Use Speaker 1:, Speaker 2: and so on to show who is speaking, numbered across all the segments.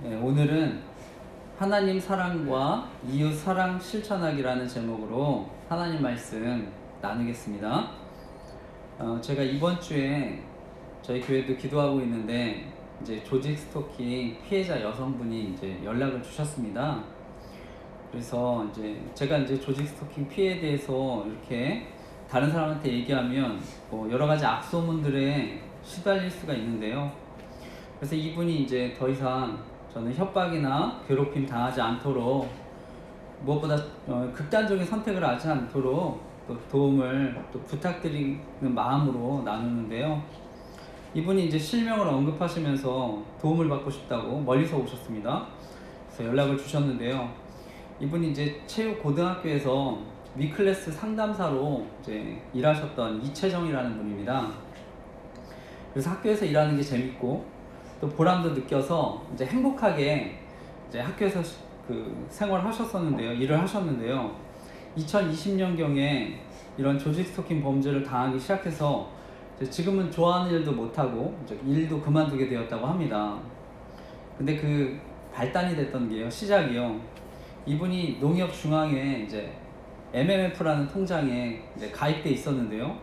Speaker 1: 네, 오늘은 하나님 사랑과 이웃 사랑 실천하기라는 제목으로 하나님 말씀 나누겠습니다. 제가 이번 주에 저희 교회도 기도하고 있는데 이제 조직 스토킹 피해자 여성분이 이제 연락을 주셨습니다. 그래서 제가 조직 스토킹 피해에 대해서 이렇게 다른 사람한테 얘기하면 뭐 여러 가지 악소문들에 시달릴 수가 있는데요. 그래서 이분이 이제 더 이상 저는 협박이나 괴롭힘 당하지 않도록 무엇보다 극단적인 선택을 하지 않도록 또 도움을 또 부탁드리는 마음으로 나누는데요. 이분이 이제 실명을 언급하시면서 도움을 받고 싶다고 멀리서 오셨습니다. 그래서 연락을 주셨는데요. 이분이 이제 체육고등학교에서 위클래스 상담사로 이제 일하셨던 이채정이라는 분입니다. 그래서 학교에서 일하는 게 재밌고 또 보람도 느껴서 이제 행복하게 이제 학교에서 생활을 하셨었는데요. 일을 하셨는데요. 2020년경에 이런 조직 스토킹 범죄를 당하기 시작해서 지금은 좋아하는 일도 못하고 일도 그만두게 되었다고 합니다. 근데 그 발단이 됐던 게요, 시작이요. 이분이 농협중앙에 이제 MMF라는 통장에 이제 가입돼 있었는데요.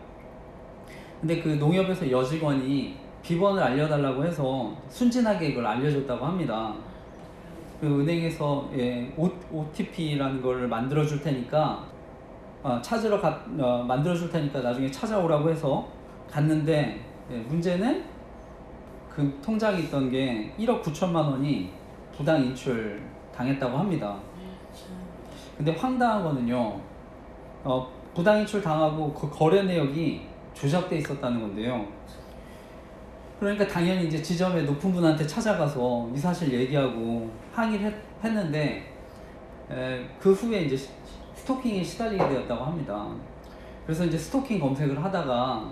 Speaker 1: 근데 그 농협에서 여직원이 비번을 알려달라고 해서 순진하게 이걸 알려줬다고 합니다. 그 은행에서 OTP라는 걸 만들어줄 테니까 만들어줄 테니까 나중에 찾아오라고 해서 갔는데, 문제는 그 통장에 있던 게 1억 9천만 원이 부당 인출 당했다고 합니다. 근데 황당한 거는요, 부당 인출 당하고 그 거래 내역이 조작돼 있었다는 건데요. 그러니까 당연히 이제 지점의 높은 분한테 찾아가서 이 사실 얘기하고 항의를 했는데, 그 후에 이제 스토킹에 시달리게 되었다고 합니다. 그래서 이제 스토킹 검색을 하다가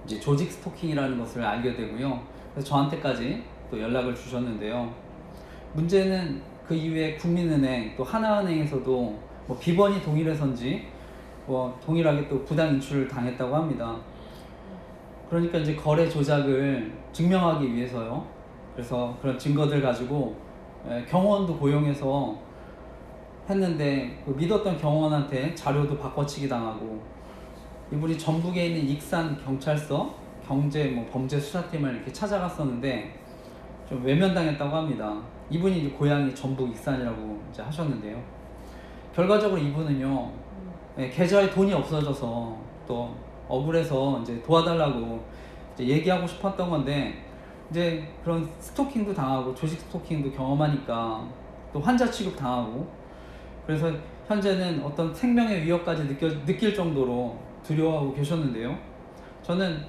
Speaker 1: 이제 조직 스토킹이라는 것을 알게 되고요. 그래서 저한테까지 또 연락을 주셨는데요. 문제는 그 이후에 국민은행 또 하나은행에서도 뭐 비번이 동일해서인지 뭐 동일하게 또 부당 인출을 당했다고 합니다. 그러니까 이제 거래 조작을 증명하기 위해서요. 그래서 그런 증거들 가지고 경호원도 고용해서 했는데 그 믿었던 경호원한테 자료도 바꿔치기 당하고, 이분이 전북에 있는 익산 경찰서 경제 범죄 수사팀을 이렇게 찾아갔었는데 좀 외면당했다고 합니다. 이분이 이제 고향이 전북 익산이라고 이제 하셨는데요. 결과적으로 이분은요, 계좌에 돈이 없어져서 또 억울해서 이제 도와달라고 이제 얘기하고 싶었던 건데, 이제 그런 스토킹도 당하고 조직 스토킹도 경험하니까 또 환자 취급 당하고, 그래서 현재는 어떤 생명의 위협까지 느낄 정도로 두려워하고 계셨는데요. 저는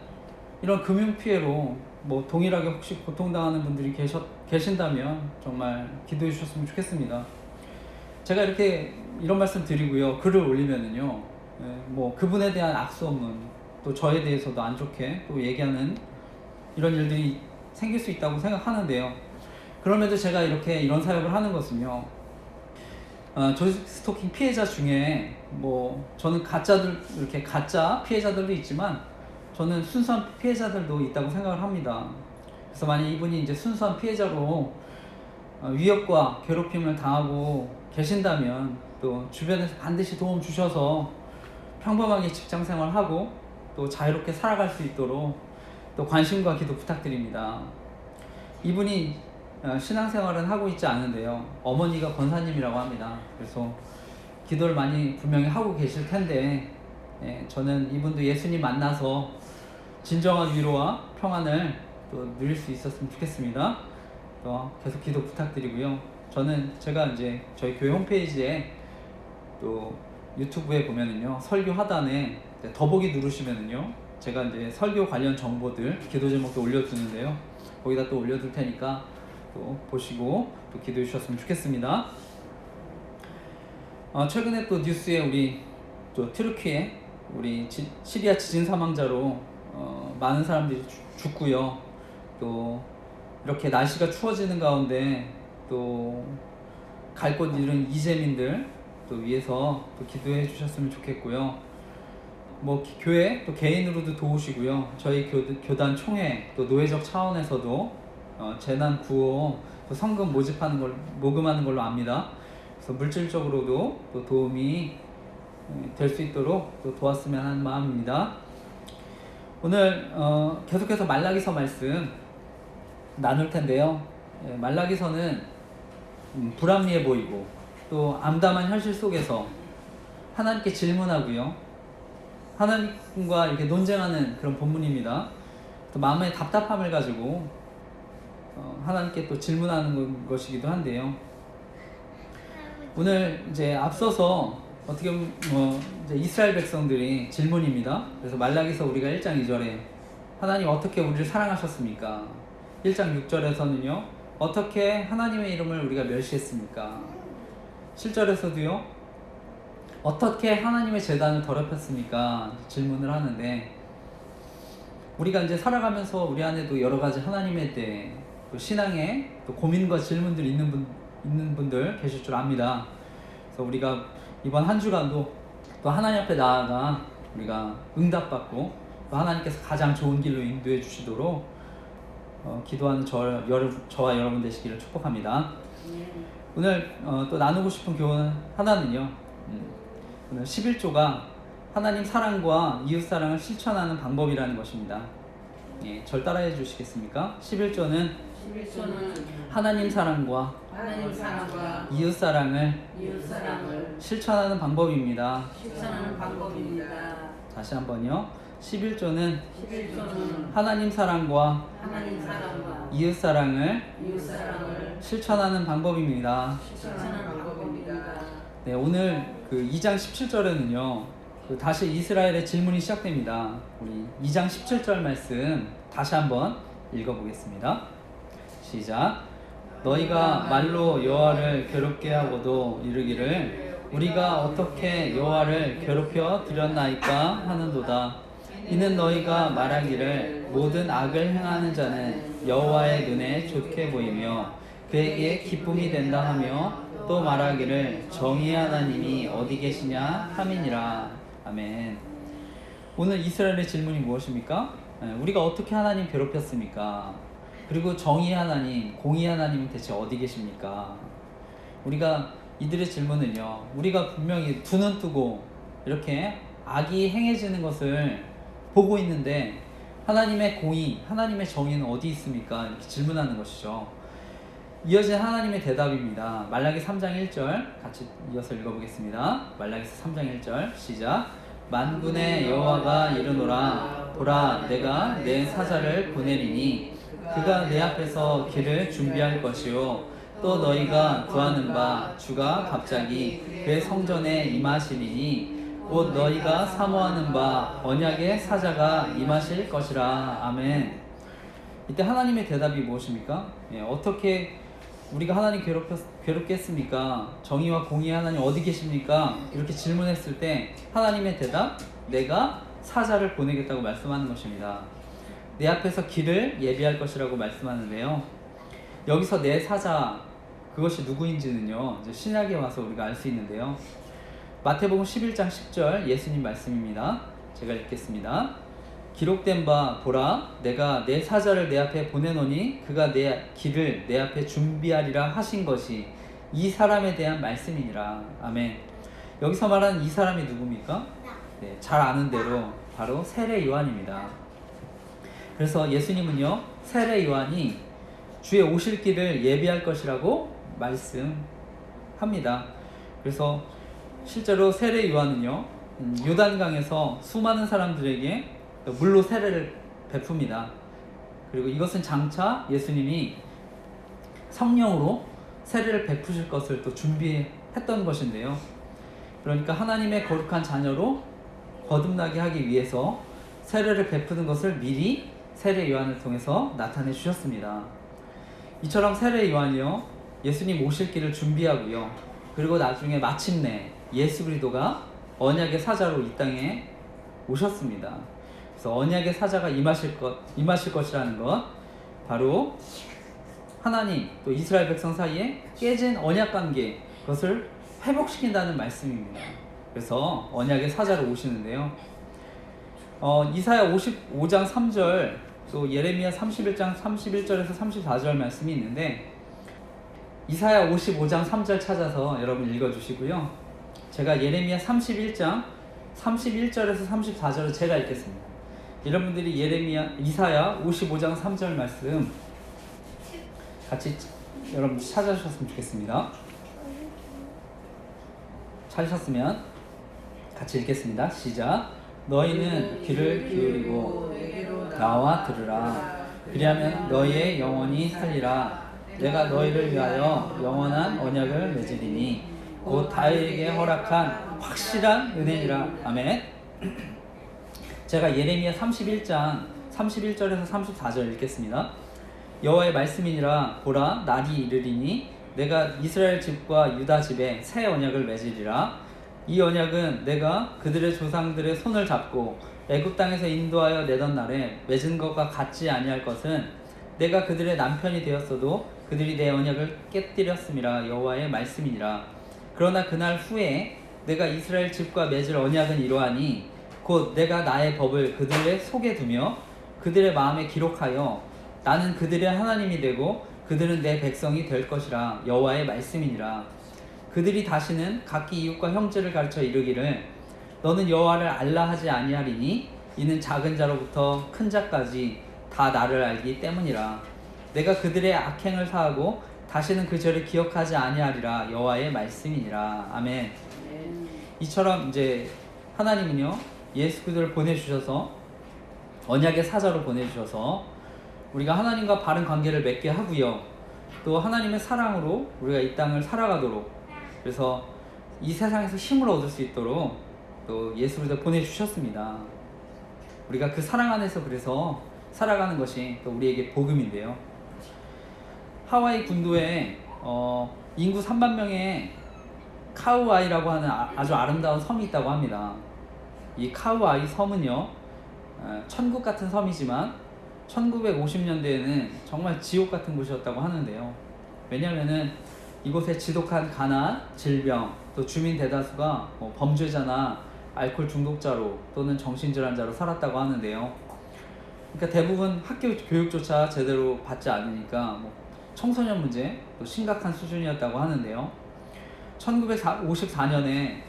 Speaker 1: 이런 금융 피해로 뭐 동일하게 혹시 고통당하는 분들이 계신다면 정말 기도해 주셨으면 좋겠습니다. 제가 이런 말씀 드리고요, 글을 올리면은요, 뭐 그분에 대한 악소문, 또 저에 대해서도 안 좋게 또 얘기하는 이런 일들이 생길 수 있다고 생각하는데요. 그럼에도 제가 이런 사역을 하는 것은요, 조직 스토킹 피해자 중에 뭐 저는 이렇게 가짜 피해자들도 있지만 저는 순수한 피해자들도 있다고 생각을 합니다. 그래서 만약 이분이 이제 순수한 피해자로 위협과 괴롭힘을 당하고 계신다면 또 주변에서 반드시 도움 주셔서 평범하게 직장 생활하고 또 자유롭게 살아갈 수 있도록 또 관심과 기도 부탁드립니다. 이분이 신앙생활은 하고 있지 않은데요, 어머니가 권사님이라고 합니다. 그래서 기도를 많이 분명히 하고 계실 텐데, 저는 이분도 예수님 만나서 진정한 위로와 평안을 또 누릴 수 있었으면 좋겠습니다. 또 계속 기도 부탁드리고요. 제가 이제 저희 교회 홈페이지에 또 유튜브에 보면은요, 설교 하단에 더보기 누르시면은요, 제가 이제 설교 관련 정보들, 기도 제목도 올려두는데요, 거기다 또 올려둘 테니까 또 보시고 또 기도해 주셨으면 좋겠습니다. 최근에 또 뉴스에 우리 또 트르키에 우리 시리아 지진 사망자로 많은 사람들이 죽고요. 또 이렇게 날씨가 추워지는 가운데 또 갈 곳 잃은 이재민들 또 위해서 또 기도해 주셨으면 좋겠고요. 뭐 교회 또 개인으로도 도우시고요. 저희 교단 총회 또 노예적 차원에서도 재난 구호, 또 성금 모금하는 걸로 압니다. 그래서 물질적으로도 또 도움이 될 수 있도록 또 도왔으면 하는 마음입니다. 오늘 계속해서 말라기서 말씀 나눌 텐데요. 말라기서는 불합리해 보이고 또 암담한 현실 속에서 하나님께 질문하고요, 하나님과 이렇게 논쟁하는 그런 본문입니다. 또 마음의 답답함을 가지고 하나님께 또 질문하는 것이기도 한데요. 오늘 이제 앞서서 어떻게 보면 이제 이스라엘 백성들이 질문입니다. 그래서 말라기서 우리가 1장 2절에 하나님 어떻게 우리를 사랑하셨습니까? 1장 6절에서는요, 어떻게 하나님의 이름을 우리가 멸시했습니까? 7절에서도요, 어떻게 하나님의 제단을 더럽혔습니까? 질문을 하는데, 우리가 이제 살아가면서 우리 안에도 여러 가지 하나님에 대해 또 신앙에 또 고민과 질문들이 있는 분들 계실 줄 압니다. 그래서 우리가 이번 한 주간도 또 하나님 앞에 나아가 우리가 응답받고 또 하나님께서 가장 좋은 길로 인도해 주시도록 기도하는 저와 여러분 되시기를 축복합니다. 오늘 또 나누고 싶은 교훈 하나는요, 오늘 11조가 하나님 사랑과 이웃 사랑을 실천하는 방법이라는 것입니다. 예, 절 따라해 주시겠습니까? 11조는 하나님 사랑과 이웃 사랑을 실천하는 방법입니다. 다시 한번요. 11조는 하나님 사랑과 이웃 사랑을 실천하는 방법입니다. 네, 오늘 그 2장 17절에는요, 다시 이스라엘의 질문이 시작됩니다. 우리 2장 17절 말씀 다시 한번 읽어보겠습니다. 시작. 너희가 말로 여호와를 괴롭게 하고도 이르기를 우리가 어떻게 여호와를 괴롭혀 드렸나이까 하는도다. 이는 너희가 말하기를 모든 악을 행하는 자는 여호와의 눈에 좋게 보이며 그에게 기쁨이 된다 하며 또 말하기를 정의의 하나님이 어디 계시냐 함이니라. 아멘. 오늘 이스라엘의 질문이 무엇입니까? 우리가 어떻게 하나님 괴롭혔습니까? 그리고 정의의 하나님, 공의의 하나님은 대체 어디 계십니까? 우리가 이들의 질문은요, 우리가 분명히 두 눈 뜨고 이렇게 악이 행해지는 것을 보고 있는데 하나님의 공의, 하나님의 정의는 어디 있습니까? 이렇게 질문하는 것이죠. 이어진 하나님의 대답입니다. 말라기 3장 1절 같이 이어서 읽어보겠습니다. 말라기서 3장 1절 시작. 만군의 여호와가 이르노라. 보라, 내가 내 사자를 보내리니 그가 내 앞에서 길을 준비할 것이요 또 너희가 구하는 바 주가 갑자기 그의 성전에 임하시리니 곧 너희가 사모하는 바 언약의 사자가 임하실 것이라. 아멘. 이때 하나님의 대답이 무엇입니까? 어떻게 우리가 하나님 괴롭게 했습니까? 정의와 공의의 하나님 어디 계십니까? 이렇게 질문했을 때 하나님의 대답, 내가 사자를 보내겠다고 말씀하는 것입니다. 내 앞에서 길을 예비할 것이라고 말씀하는데요, 여기서 내 사자, 그것이 누구인지는요 이제 신약에 와서 우리가 알 수 있는데요, 마태복음 11장 10절 예수님 말씀입니다. 제가 읽겠습니다. 기록된 바 보라, 내가 내 사자를 내 앞에 보내노니 그가 내 길을 내 앞에 준비하리라 하신 것이 이 사람에 대한 말씀이니라. 아멘. 여기서 말하는 이 사람이 누굽니까? 네, 잘 아는 대로 바로 세례 요한입니다. 그래서 예수님은요, 세례 요한이 주의 오실 길을 예비할 것이라고 말씀합니다. 그래서 실제로 세례 요한은요, 요단강에서 수많은 사람들에게 물로 세례를 베풉니다. 그리고 이것은 장차 예수님이 성령으로 세례를 베푸실 것을 또 준비했던 것인데요, 그러니까 하나님의 거룩한 자녀로 거듭나게 하기 위해서 세례를 베푸는 것을 미리 세례 요한을 통해서 나타내 주셨습니다. 이처럼 세례 요한이요, 예수님 오실 길을 준비하고요, 그리고 나중에 마침내 예수 그리스도가 언약의 사자로 이 땅에 오셨습니다. 그래서 언약의 사자가 임하실 것이라는 것, 바로 하나님 또 이스라엘 백성 사이에 깨진 언약 관계, 그것을 회복시킨다는 말씀입니다. 그래서 언약의 사자로 오시는데요, 이사야 55장 3절 또 예레미야 31장 31절에서 34절 말씀이 있는데 이사야 55장 3절 찾아서 여러분 읽어주시고요. 제가 예레미야 31장 31절에서 34절을 제가 읽겠습니다. 여러분들이 이사야 55장 3절 말씀 같이 여러분 찾아주셨으면 좋겠습니다. 찾으셨으면 같이 읽겠습니다. 시작. 너희는 귀를 기울이고 나와 들으라. 그리하면 너희의 영혼이 살리라. 내가 너희를 위하여 영원한 언약을 맺으리니 곧 다윗에게 허락한 확실한 은혜니라. 아멘. 제가 예레미야 31장 31절에서 34절 읽겠습니다. 여호와의 말씀이니라. 보라, 날이 이르리니 내가 이스라엘 집과 유다 집에 새 언약을 맺으리라. 이 언약은 내가 그들의 조상들의 손을 잡고 애굽 땅에서 인도하여 내던 날에 맺은 것과 같지 아니할 것은 내가 그들의 남편이 되었어도 그들이 내 언약을 깨뜨렸음이라. 여호와의 말씀이니라. 그러나 그날 후에 내가 이스라엘 집과 맺을 언약은 이러하니 곧 내가 나의 법을 그들의 속에 두며 그들의 마음에 기록하여 나는 그들의 하나님이 되고 그들은 내 백성이 될 것이라. 여호와의 말씀이니라. 그들이 다시는 각기 이웃과 형제를 가르쳐 이르기를 너는 여호와를 알라 하지 아니하리니 이는 작은 자로부터 큰 자까지 다 나를 알기 때문이라. 내가 그들의 악행을 사하고 다시는 그 죄를 기억하지 아니하리라. 여호와의 말씀이니라. 아멘. 이처럼 이제 하나님은요 예수 그리스도를 보내주셔서 언약의 사자로 보내주셔서 우리가 하나님과 바른 관계를 맺게 하고요. 또 하나님의 사랑으로 우리가 이 땅을 살아가도록, 그래서 이 세상에서 힘을 얻을 수 있도록 또 예수 그리스도를 보내주셨습니다. 우리가 그 사랑 안에서 그래서 살아가는 것이 또 우리에게 복음인데요. 하와이 군도에 인구 3만 명의 카우아이라고 하는 아주 아름다운 섬이 있다고 합니다. 이 카우아이 섬은요 천국 같은 섬이지만 1950년대에는 정말 지옥 같은 곳이었다고 하는데요. 왜냐하면은 이곳에 지독한 가난, 질병, 또 주민 대다수가 범죄자나 알코올 중독자로 또는 정신질환자로 살았다고 하는데요. 그러니까 대부분 학교 교육조차 제대로 받지 않으니까 청소년 문제 또 심각한 수준이었다고 하는데요. 1954년에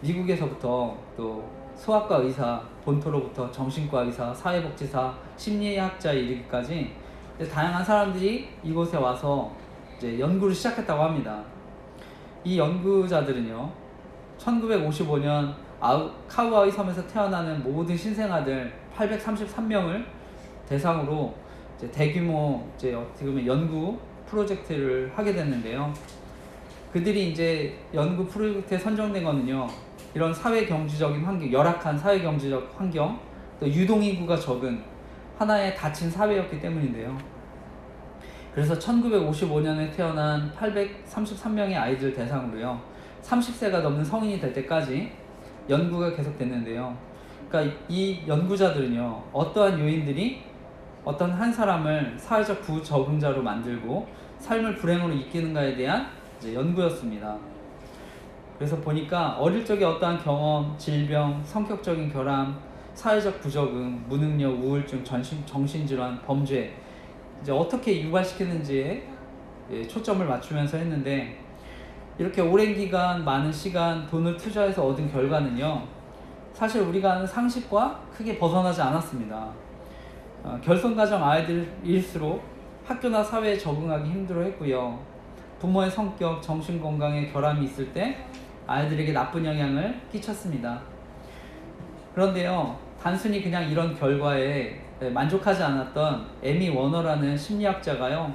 Speaker 1: 미국에서부터 또 소아과 의사, 본토로부터 정신과 의사, 사회복지사, 심리학자에 이르기까지 다양한 사람들이 이곳에 와서 이제 연구를 시작했다고 합니다. 이 연구자들은요, 1955년 카우아이 섬에서 태어나는 모든 신생아들 833명을 대상으로 이제 대규모 어떻게 보면 연구 프로젝트를 하게 됐는데요. 그들이 이제 연구 프로젝트에 선정된 거는요, 이런 사회경제적인 환경, 열악한 사회경제적 환경, 또 유동인구가 적은 하나의 닫힌 사회였기 때문인데요. 그래서 1955년에 태어난 833명의 아이들 대상으로요, 30세가 넘는 성인이 될 때까지 연구가 계속됐는데요. 그러니까 이 연구자들은요, 어떠한 요인들이 어떤 한 사람을 사회적 부적응자로 만들고 삶을 불행으로 이끄는가에 대한 이제 연구였습니다. 그래서 보니까 어릴 적에 어떠한 경험, 질병, 성격적인 결함, 사회적 부적응, 무능력, 우울증, 정신질환, 범죄 이제 어떻게 유발시키는지에 초점을 맞추면서 했는데, 이렇게 오랜 기간, 많은 시간, 돈을 투자해서 얻은 결과는요, 사실 우리가 아는 상식과 크게 벗어나지 않았습니다. 결손가정 아이들일수록 학교나 사회에 적응하기 힘들어했고요. 부모의 성격, 정신건강에 결함이 있을 때 아이들에게 나쁜 영향을 끼쳤습니다. 그런데요, 단순히 그냥 이런 결과에 만족하지 않았던 에미 워너라는 심리학자가요,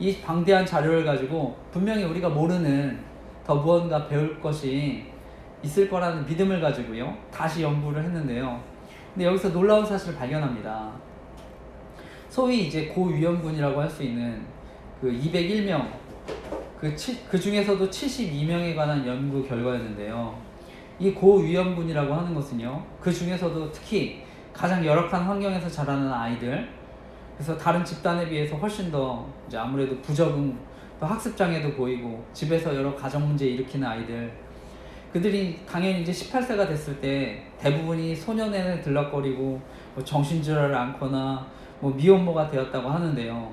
Speaker 1: 이 방대한 자료를 가지고 분명히 우리가 모르는 더 무언가 배울 것이 있을 거라는 믿음을 가지고요, 다시 연구를 했는데요. 근데 여기서 놀라운 사실을 발견합니다. 소위 이제 고위험군이라고 할 수 있는 그 201명, 그 중에서도 72명에 관한 연구 결과였는데요. 이 고위험군이라고 하는 것은요, 그 중에서도 특히 가장 열악한 환경에서 자라는 아이들, 그래서 다른 집단에 비해서 훨씬 더 이제 아무래도 부적응, 또 학습장애도 보이고 집에서 여러 가정 문제 일으키는 아이들, 그들이 당연히 이제 18세가 됐을 때 대부분이 소년원에 들락거리고 정신질환을 앓거나 뭐 미혼모가 되었다고 하는데요.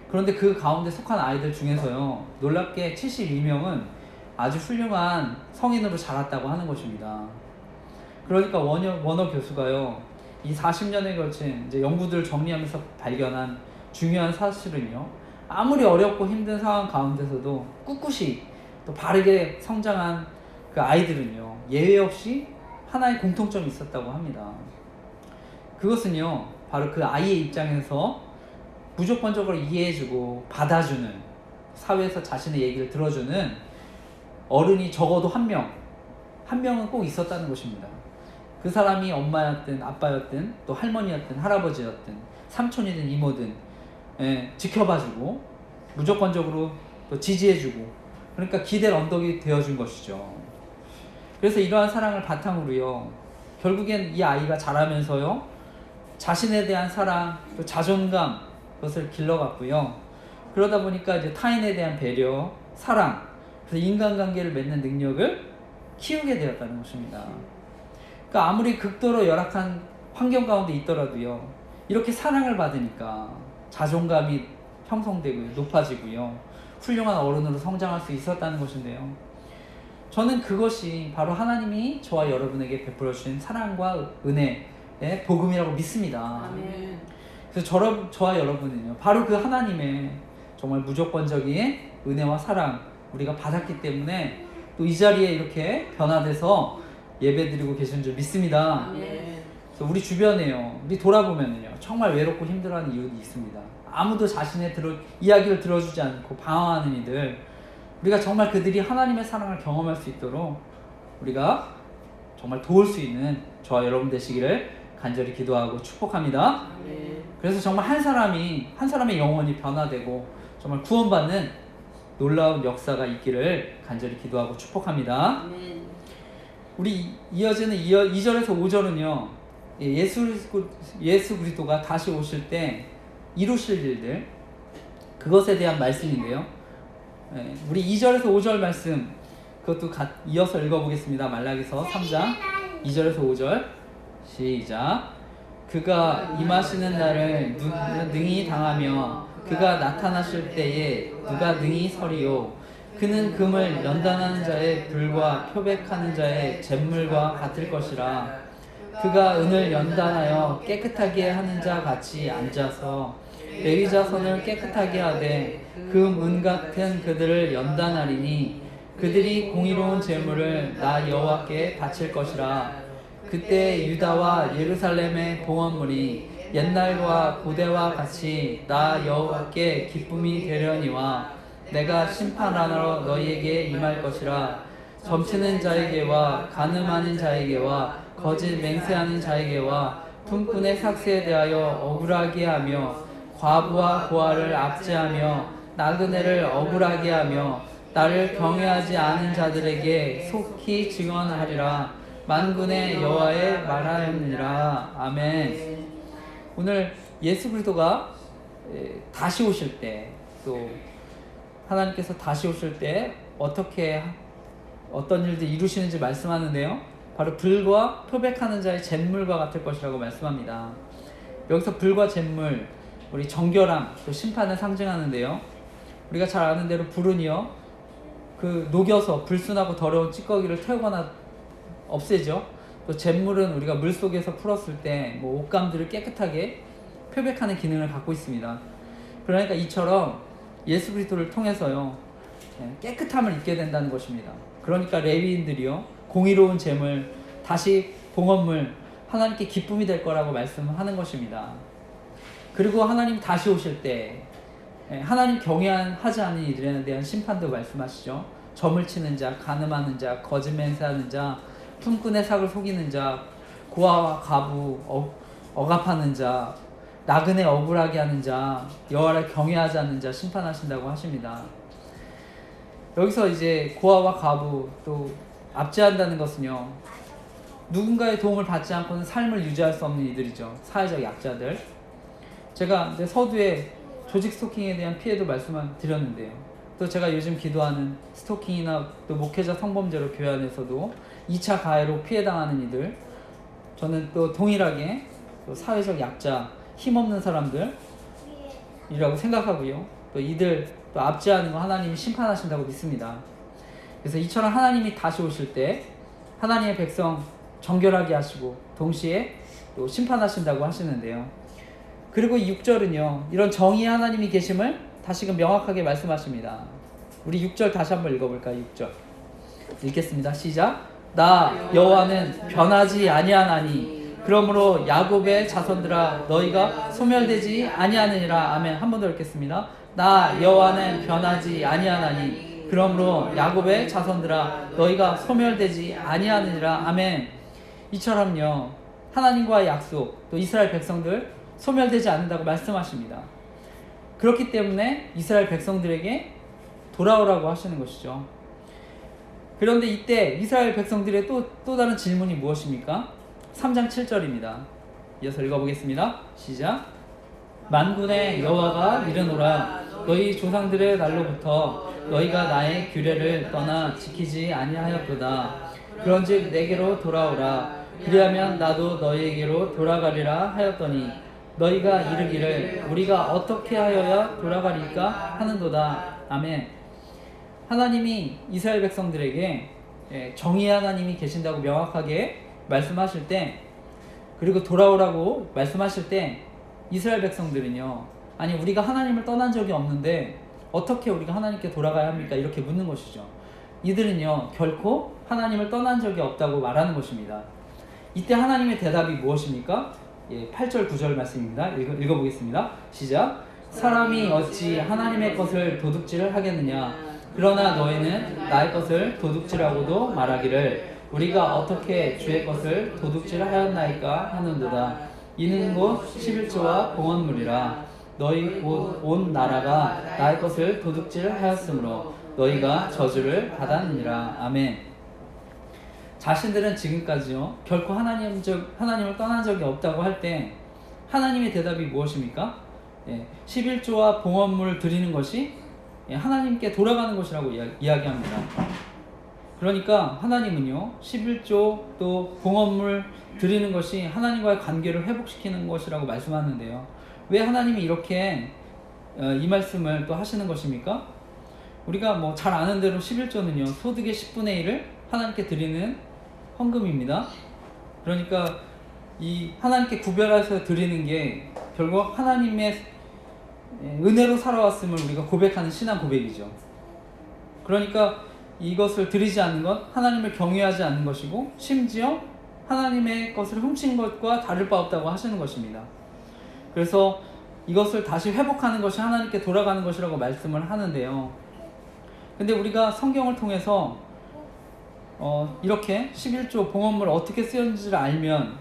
Speaker 1: 그런데 그 가운데 속한 아이들 중에서요, 놀랍게 72명은 아주 훌륭한 성인으로 자랐다고 하는 것입니다. 그러니까 워너 교수가요, 이 40년에 걸친 이제 연구들을 정리하면서 발견한 중요한 사실은요, 아무리 어렵고 힘든 상황 가운데서도 꿋꿋이 또 바르게 성장한 그 아이들은요, 예외 없이 하나의 공통점이 있었다고 합니다. 그것은요, 바로 그 아이의 입장에서 무조건적으로 이해해주고 받아주는, 사회에서 자신의 얘기를 들어주는 어른이 적어도 한 명은 꼭 있었다는 것입니다. 그 사람이 엄마였든 아빠였든 또 할머니였든 할아버지였든 삼촌이든 이모든, 지켜봐주고 무조건적으로 또 지지해주고, 그러니까 기댈 언덕이 되어준 것이죠. 그래서 이러한 사랑을 바탕으로요, 결국엔 이 아이가 자라면서요, 자신에 대한 사랑, 또 자존감, 그것을 길러갔고요. 그러다 보니까 이제 타인에 대한 배려, 사랑, 그래서 인간관계를 맺는 능력을 키우게 되었다는 것입니다. 그러니까 아무리 극도로 열악한 환경 가운데 있더라도요, 이렇게 사랑을 받으니까 자존감이 형성되고요, 높아지고요, 훌륭한 어른으로 성장할 수 있었다는 것인데요. 저는 그것이 바로 하나님이 저와 여러분에게 베풀어 주신 사랑과 은혜의 복음이라고 믿습니다.
Speaker 2: 아멘.
Speaker 1: 그래서 저와 여러분은요, 바로 그 하나님의 정말 무조건적인 은혜와 사랑 우리가 받았기 때문에 또 이 자리에 이렇게 변화돼서 예배드리고 계신 줄 믿습니다.
Speaker 2: 아멘.
Speaker 1: 그래서 우리 주변에요, 우리 돌아보면요, 정말 외롭고 힘들어하는 이웃이 있습니다. 아무도 자신의 이야기를 들어주지 않고 방황하는 이들, 우리가 정말 그들이 하나님의 사랑을 경험할 수 있도록 우리가 정말 도울 수 있는 저와 여러분 되시기를 간절히 기도하고 축복합니다.
Speaker 2: 아멘.
Speaker 1: 그래서 정말 한 사람의 영혼이 변화되고 정말 구원받는 놀라운 역사가 있기를 간절히 기도하고 축복합니다.
Speaker 2: 아멘.
Speaker 1: 우리 이어지는 2절에서 5절은요, 예수 그리스도가 다시 오실 때 이루실 일들, 그것에 대한 말씀인데요. 우리 2절에서 5절 말씀, 그것도 이어서 읽어보겠습니다. 말라기서 3장 2절에서 5절 시작. 그가 임하시는 날을 누가 능히 당하며 그가 나타나실 때에 누가 능히 서리요. 그는 금을 연단하는 자의 불과 표백하는 자의 잿물과 같을 것이라. 그가 은을 연단하여 깨끗하게 하는 자 같이 앉아서 레위 자손을 깨끗하게 하되 그 문 같은 그들을 연단하리니 그들이 공의로운 제물을 나 여호와께 바칠 것이라. 그때 유다와 예루살렘의 봉헌물이 옛날과 고대와 같이 나 여호와께 기쁨이 되려니와 내가 심판하러 너희에게 임할 것이라. 점치는 자에게와 간음하는 자에게와 거짓 맹세하는 자에게와 품꾼의 삭세에 대하여 억울하게 하며 과부와 고아를 압제하며 나그네를 억울하게 하며 나를 경외하지 않은 자들에게 속히 증언하리라. 만군의 여호와의 말하였느니라. 아멘. 오늘 예수 그리스도가 다시 오실 때, 또 하나님께서 다시 오실 때 어떤 일들 이루시는지 말씀하는데요, 바로 불과 표백하는 자의 잿물과 같을 것이라고 말씀합니다. 여기서 불과 잿물, 우리 정결함, 또 심판을 상징하는데요, 우리가 잘 아는 대로 불은요, 그 녹여서 불순하고 더러운 찌꺼기를 태우거나 없애죠. 또 잿물은 우리가 물 속에서 풀었을 때 뭐 옷감들을 깨끗하게 표백하는 기능을 갖고 있습니다. 그러니까 이처럼 예수 그리스도를 통해서요, 깨끗함을 입게 된다는 것입니다. 그러니까 레위인들이요, 공의로운 제물, 다시 봉헌물, 하나님께 기쁨이 될 거라고 말씀하는 것입니다. 그리고 하나님 다시 오실 때 하나님 경외하지 않는 이들에 대한 심판도 말씀하시죠. 점을 치는 자, 간음하는 자, 거짓 맹세하는 자, 품꾼의 삭을 속이는 자, 고아와 과부 억압하는 자, 나그네 억울하게 하는 자, 여호와를 경외하지 않는 자 심판하신다고 하십니다. 여기서 이제 고아와 과부, 또 압제한다는 것은요, 누군가의 도움을 받지 않고는 삶을 유지할 수 없는 이들이죠. 사회적 약자들. 제가 서두에 조직 스토킹에 대한 피해도 말씀드렸는데요, 또 제가 요즘 기도하는 스토킹이나 또 목회자 성범죄로 교회 안에서도 2차 가해로 피해당하는 이들, 저는 또 동일하게 또 사회적 약자, 힘없는 사람들이라고 생각하고요. 또 이들 또 압제하는 거 하나님이 심판하신다고 믿습니다. 그래서 이처럼 하나님이 다시 오실 때 하나님의 백성 정결하게 하시고 동시에 또 심판하신다고 하시는데요. 그리고 6절은요. 이런 정의의 하나님이 계심을 다시금 명확하게 말씀하십니다. 우리 6절 다시 한번 읽어볼까요? 6절 읽겠습니다. 시작. 나 여호와는 변하지 아니하나니 그러므로 야곱의 자손들아 너희가 소멸되지 아니하느니라. 아멘. 한 번 더 읽겠습니다. 나 여호와는 변하지 아니하나니 그러므로 야곱의 자손들아 너희가 소멸되지 아니하느니라. 아멘. 이처럼요 하나님과의 약속 또 이스라엘 백성들 소멸되지 않는다고 말씀하십니다. 그렇기 때문에 이스라엘 백성들에게 돌아오라고 하시는 것이죠. 그런데 이때 이스라엘 백성들의 또 다른 질문이 무엇입니까? 3장 7절입니다. 이어서 읽어보겠습니다. 시작. 만군의 여호와가 이르노라 너희 조상들의 날로부터 너희가 나의 규례를 떠나 지키지 아니하였도다. 그런즉 내게로 돌아오라. 그리하면 나도 너희에게로 돌아가리라 하였더니 너희가 이르기를 우리가 어떻게 하여야 돌아가리까 하는도다. 아멘. 하나님이 이스라엘 백성들에게 정의의 하나님이 계신다고 명확하게 말씀하실 때 그리고 돌아오라고 말씀하실 때 이스라엘 백성들은요 아니 우리가 하나님을 떠난 적이 없는데 어떻게 우리가 하나님께 돌아가야 합니까? 이렇게 묻는 것이죠. 이들은요 결코 하나님을 떠난 적이 없다고 말하는 것입니다. 이때 하나님의 대답이 무엇입니까? 8절 9절 말씀입니다. 읽어보겠습니다. 시작. 사람이 어찌 하나님의 것을 도둑질을 하겠느냐. 그러나 너희는 나의 것을 도둑질하고도 말하기를 우리가 어떻게 주의 것을 도둑질하였나이까 하는도다. 이는 곧 11조와 봉헌물이라. 너희 온 나라가 나의 것을 도둑질하였으므로 너희가 저주를 받았느니라. 아멘. 자신들은 지금까지요 결코 하나님을 떠난 적이 없다고 할 때 하나님의 대답이 무엇입니까? 11조와 봉헌물 드리는 것이 하나님께 돌아가는 것이라고 이야기합니다. 그러니까 하나님은요 11조 또 봉헌물 드리는 것이 하나님과의 관계를 회복시키는 것이라고 말씀하는데요. 왜 하나님이 이렇게 이 말씀을 또 하시는 것입니까? 우리가 뭐 잘 아는 대로 11조는요 소득의 10분의 1을 하나님께 드리는 헌금입니다. 그러니까 이 하나님께 구별해서 드리는 게 결국 하나님의 은혜로 살아왔음을 우리가 고백하는 신앙 고백이죠. 그러니까 이것을 드리지 않는 것 하나님을 경외하지 않는 것이고 심지어 하나님의 것을 훔친 것과 다를 바 없다고 하시는 것입니다. 그래서 이것을 다시 회복하는 것이 하나님께 돌아가는 것이라고 말씀을 하는데요. 근데 우리가 성경을 통해서 이렇게 11조 봉헌물 어떻게 쓰였는지를 알면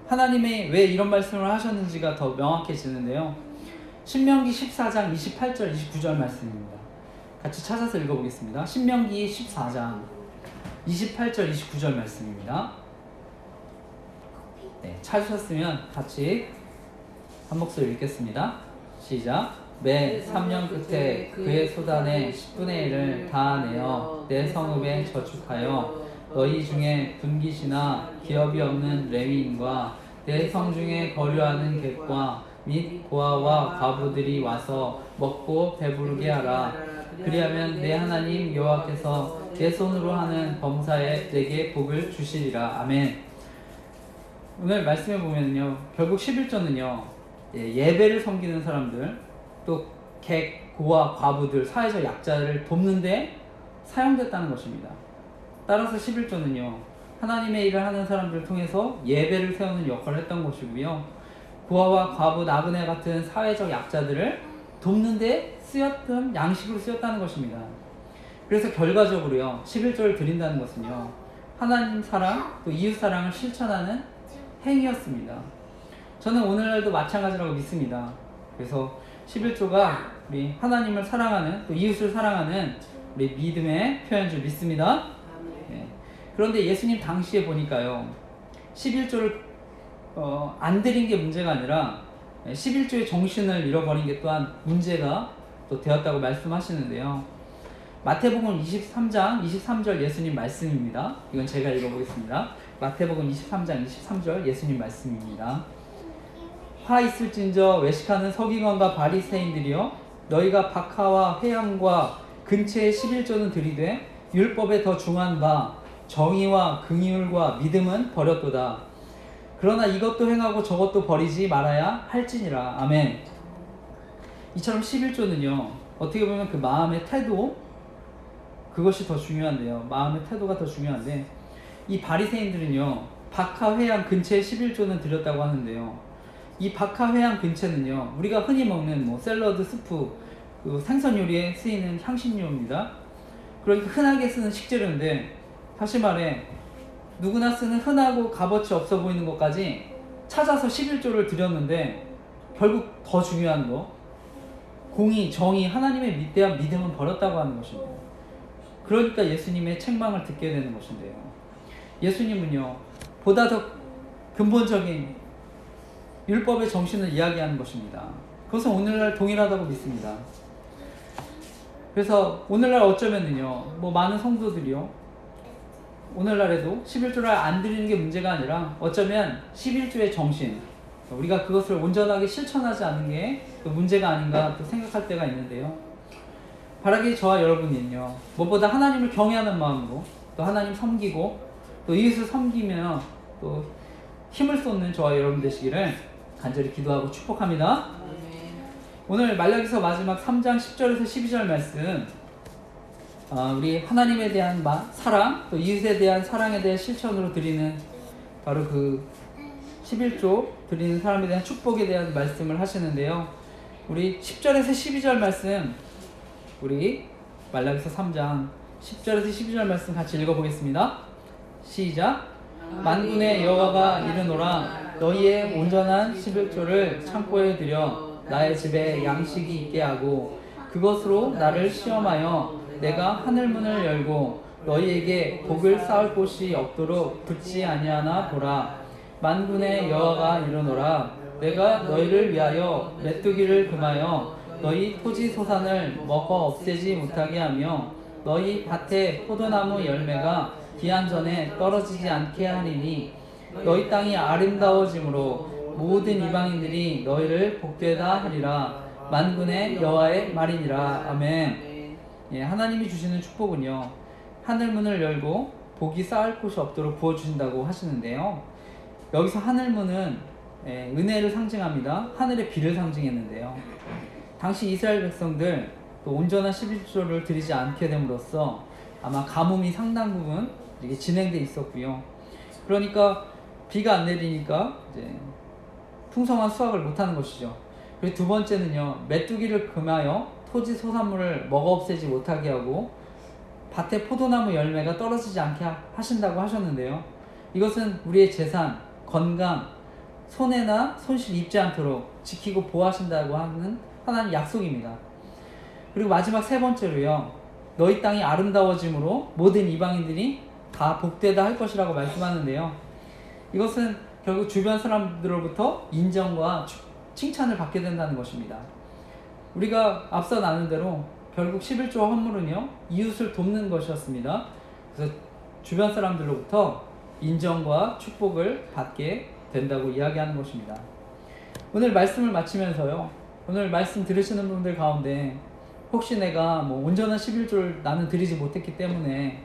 Speaker 1: 하나님이 왜 이런 말씀을 하셨는지가 더 명확해지는데요. 신명기 14장 28절 29절 말씀입니다. 같이 찾아서 읽어보겠습니다. 신명기 14장 28절 29절 말씀입니다. 찾으셨으면 같이 한 목소리 읽겠습니다. 시작. 매 3년 끝에 그의 소단의 10분의 1을 다 내어 내 성읍에 저축하여 너희 중에 분깃이나 기업이 없는 레위인과 내 성 중에 거류하는 객과 및 고아와 과부들이 와서 먹고 배부르게 하라. 그리하면 내 하나님 여호와께서 내 손으로 하는 범사에 내게 복을 주시리라. 아멘. 오늘 말씀해 보면요 결국 11조는요 예배를 섬기는 사람들 또 객, 고아, 과부들, 사회적 약자를 돕는데 사용됐다는 것입니다. 따라서 11조는요 하나님의 일을 하는 사람들을 통해서 예배를 세우는 역할을 했던 것이고요 고아와 과부, 나그네 같은 사회적 약자들을 돕는데 쓰였던 양식으로 쓰였다는 것입니다. 그래서 결과적으로요 11조를 드린다는 것은요 하나님 사랑 또 이웃 사랑을 실천하는 행위였습니다. 저는 오늘날도 마찬가지라고 믿습니다. 그래서 11조가 우리 하나님을 사랑하는 또 이웃을 사랑하는 우리 믿음의 표현인 줄 믿습니다. 그런데 예수님 당시에 보니까요 11조를 안 드린 게 문제가 아니라 11조의 정신을 잃어버린 게 또한 문제가 또 되었다고 말씀하시는데요. 마태복음 23장 23절 예수님 말씀입니다. 이건 제가 읽어보겠습니다. 마태복음 23장 23절 예수님 말씀입니다. 화 있을진저 외식하는 서기관과 바리새인들이여 너희가 박하와 회양과 근체의 11조는 들이되 율법에 더 중한 바 정의와 긍휼과 믿음은 버렸도다. 그러나 이것도 행하고 저것도 버리지 말아야 할지니라. 아멘. 이처럼 11조는요 어떻게 보면 그 마음의 태도, 그것이 더 중요한데요. 마음의 태도가 더 중요한데, 이 바리새인들은요 박하 회양 근체의 11조는 드렸다고 하는데요, 이 박하 회양 근체는요 우리가 흔히 먹는 뭐 샐러드, 스프, 그 생선 요리에 쓰이는 향신료입니다. 그러니까 흔하게 쓰는 식재료인데, 다시 말해 누구나 쓰는 흔하고 값어치 없어 보이는 것까지 찾아서 11조를 드렸는데, 결국 더 중요한 거, 공의, 정의, 하나님에 대한 믿음은 버렸다고 하는 것입니다. 그러니까 예수님의 책망을 듣게 되는 것인데요, 예수님은요 보다 더 근본적인 율법의 정신을 이야기하는 것입니다. 그것은 오늘날 동일하다고 믿습니다. 그래서 오늘날 어쩌면은요 뭐 많은 성도들이요 오늘날에도 11조를 안 드리는 게 문제가 아니라 어쩌면 11조의 정신, 우리가 그것을 온전하게 실천하지 않는 게 또 문제가 아닌가 또 생각할 때가 있는데요, 바라기 저와 여러분은요 무엇보다 하나님을 경외하는 마음으로 또 하나님 섬기고 또 이웃을 섬기며 또 힘을 쏟는 저와 여러분 되시기를 간절히 기도하고 축복합니다. 오늘 말라기서 마지막 3장 10절에서 12절 말씀, 우리 하나님에 대한 사랑, 또 이웃에 대한 사랑에 대한 실천으로 드리는 바로 그 11조 드리는 사람에 대한 축복에 대한 말씀을 하시는데요, 우리 10절에서 12절 말씀, 우리 말라기서 3장 10절에서 12절 말씀 같이 읽어보겠습니다. 시작. 만군의 여호와가 이르노라 너희의 온전한 11조를 창고에 들여 나의 집에 양식이 있게 하고 그것으로 나를 시험하여 내가 하늘문을 열고 너희에게 복을 쌓을 곳이 없도록 붙지 아니하나 보라. 만군의 여호와가 이르노라 내가 너희를 위하여 메뚜기를 금하여 너희 토지 소산을 먹어 없애지 못하게 하며 너희 밭에 포도나무 열매가 기한 전에 떨어지지 않게 하리니 너희 땅이 아름다워짐으로 모든 이방인들이 너희를 복되다 하리라. 만군의 여호와의 말이니라. 아멘. 예, 하나님이 주시는 축복은요 하늘문을 열고 복이 쌓을 곳이 없도록 부어주신다고 하시는데요, 여기서 하늘문은 은혜를 상징합니다. 하늘의 비를 상징했는데요, 당시 이스라엘 백성들 또 온전한 11조를 드리지 않게 됨으로써 아마 가뭄이 상당 부분 이게 진행돼 있었고요. 그러니까 비가 안 내리니까 이제 풍성한 수확을 못하는 것이죠. 그리고 두 번째는요 메뚜기를 금하여 토지 소산물을 먹어 없애지 못하게 하고 밭에 포도나무 열매가 떨어지지 않게 하신다고 하셨는데요, 이것은 우리의 재산, 건강, 손해나 손실 입지 않도록 지키고 보호하신다고 하는 하나님 약속입니다. 그리고 마지막 세 번째로요 너희 땅이 아름다워짐으로 모든 이방인들이 다 복되다 할 것이라고 말씀하는데요, 이것은 결국 주변 사람들로부터 인정과 칭찬을 받게 된다는 것입니다. 우리가 앞서 나눈 대로 결국 11조 헌물은요 이웃을 돕는 것이었습니다. 그래서 주변 사람들로부터 인정과 축복을 받게 된다고 이야기하는 것입니다. 오늘 말씀을 마치면서요, 오늘 말씀 들으시는 분들 가운데 혹시 내가 뭐 온전한 11조를 나는 드리지 못했기 때문에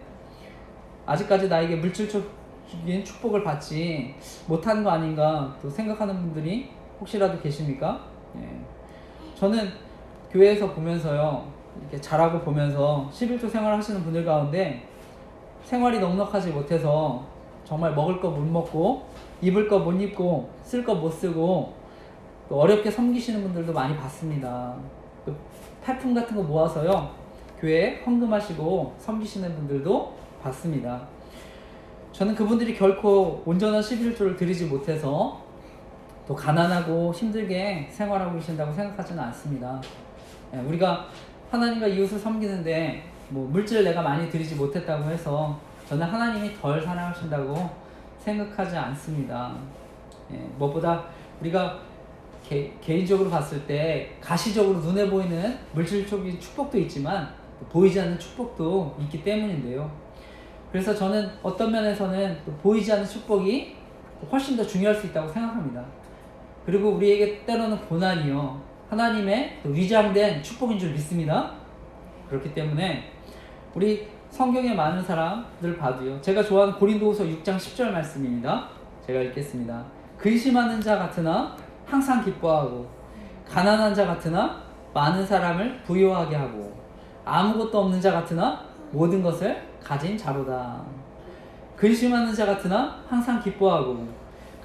Speaker 1: 아직까지 나에게 물질적인 축복을 받지 못한 거 아닌가 또 생각하는 분들이 혹시라도 계십니까? 예. 저는 교회에서 보면서요 이렇게 자라고 보면서 11조 생활을 하시는 분들 가운데 생활이 넉넉하지 못해서 정말 먹을 거 못 먹고 입을 거 못 입고 쓸 거 못 쓰고 또 어렵게 섬기시는 분들도 많이 봤습니다. 또 팔품 같은 거 모아서요 교회에 헌금하시고 섬기시는 분들도 봤습니다. 저는 그분들이 결코 온전한 11조를 드리지 못해서 또 가난하고 힘들게 생활하고 계신다고 생각하지는 않습니다. 우리가 하나님과 이웃을 섬기는데 뭐 물질을 내가 많이 드리지 못했다고 해서 저는 하나님이 덜 사랑하신다고 생각하지 않습니다. 무엇보다 우리가 개인적으로 봤을 때 가시적으로 눈에 보이는 물질적인 축복도 있지만 보이지 않는 축복도 있기 때문인데요, 그래서 저는 어떤 면에서는 보이지 않는 축복이 훨씬 더 중요할 수 있다고 생각합니다. 그리고 우리에게 때로는 고난이요 하나님의 위장된 축복인 줄 믿습니다. 그렇기 때문에 우리 성경에 많은 사람들 봐도요, 제가 좋아하는 고린도후서 6장 10절 말씀입니다. 제가 읽겠습니다. 근심하는 자 같으나 항상 기뻐하고 가난한 자 같으나 많은 사람을 부유하게 하고 아무것도 없는 자 같으나 모든 것을 가진 자로다. 근심하는 자 같으나 항상 기뻐하고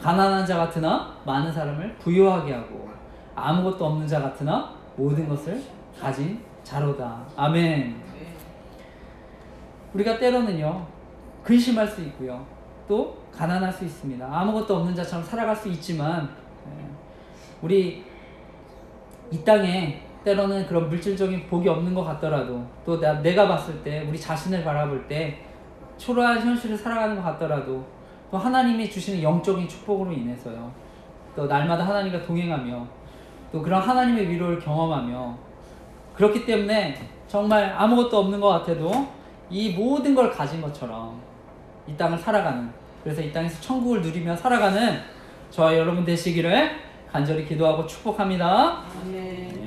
Speaker 1: 가난한 자 같으나 많은 사람을 부유하게 하고 아무것도 없는 자 같으나 모든 것을 가진 자로다. 아멘. 우리가 때로는요 근심할 수 있고요 또 가난할 수 있습니다. 아무것도 없는 자처럼 살아갈 수 있지만 우리 이 땅에 때로는 그런 물질적인 복이 없는 것 같더라도 또 내가 봤을 때 우리 자신을 바라볼 때 초라한 현실을 살아가는 것 같더라도 또 하나님이 주시는 영적인 축복으로 인해서요 또 날마다 하나님과 동행하며 또 그런 하나님의 위로를 경험하며 그렇기 때문에 정말 아무것도 없는 것 같아도 이 모든 걸 가진 것처럼 이 땅을 살아가는, 그래서 이 땅에서 천국을 누리며 살아가는 저와 여러분 되시기를 간절히 기도하고 축복합니다.
Speaker 2: 아멘.